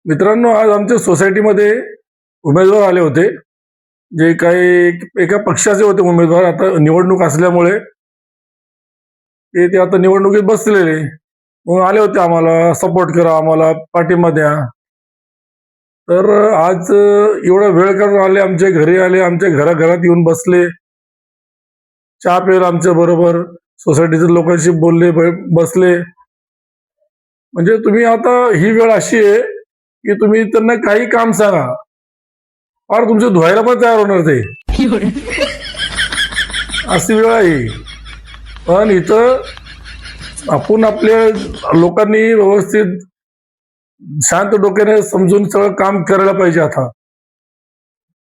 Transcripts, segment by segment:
मित्रांनो, आज आमच्या सोसायटीमध्ये उमेदवार आले होते. जे काही एका पक्षाचे होते उमेदवार. आता निवडणूक असल्यामुळे ते आता निवडणुकीत बसलेले. मग आले होते आम्हाला सपोर्ट करा, आम्हाला पाठिंबा द्या. तर आज एवढा वेळ करून आले, आमच्या घरी आले, आमच्या घराघरात येऊन बसले, चहा प्यायला आमच्या बरोबर, सोसायटीच्या लोकांशी बोलले, बसले. म्हणजे तुम्ही आता ही वेळ अशी आहे की तुम्ही त्यांना काही काम सांगा, फार तुमचे धुवायला पण तयार होणार ते, अशी वेळ आहे. पण इथं आपण आपल्या लोकांनी व्यवस्थित शांत डोक्याने समजून सगळं काम करायला पाहिजे. आता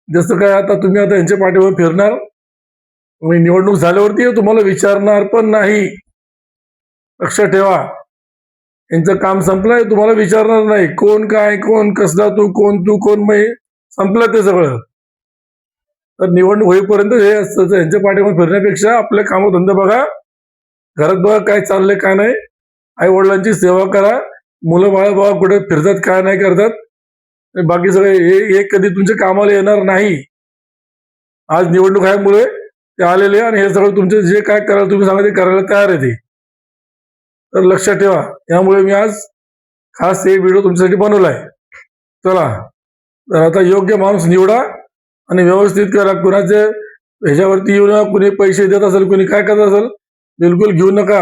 जसं काय, आता तुम्ही आता यांच्या पाठीवर फिरणार, तुम्ही निवडणूक झाल्यावरती तुम्हाला विचारणार पण नाही. लक्षात ठेवा, यांचं काम संपलंय, तुम्हाला विचारणार नाही कोण काय, कोण कसला, तू कोण मी, संपलं ते सगळं. तर निवडणूक होईपर्यंत हे असतं, यांच्या पाठीवर फिरण्यापेक्षा आपले कामधंदे बघा, घरात बघा काय चाललंय काय नाही, आई वडिलांची सेवा करा, मुलं बाळ बघा कुठे फिरतात काय नाही करतात. बाकी सगळे हे कधी तुमच्या कामाला येणार नाही. आज निवडणूक आहे मुळे ते आलेले, आणि हे सगळं तुमचे जे काय करायला तुम्ही सांगा ते करायला तयार आहे ते. तर लक्षात ठेवा, यामुळे मी आज खास हे व्हिडिओ तुमच्यासाठी बनवलाय. चला, तर आता योग्य माणूस निवडा आणि व्यवस्थित करा. कुणाचे ह्याच्यावरती येऊ नका. कुणी पैसे देत असेल, कुणी काय करत असेल, बिलकुल घेऊ नका.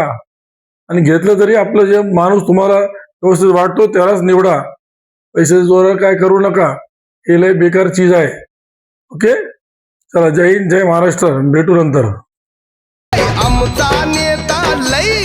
आणि घेतलं तरी आपलं जे माणूस तुम्हाला व्यवस्थित वाटतो त्यालाच निवडा. पैसे जोर काय करू नका, हे लय बेकार चीज आहे. ओके, चला, जय हिंद, जय महाराष्ट्र. भेटू नंतर. आमचा नेता लय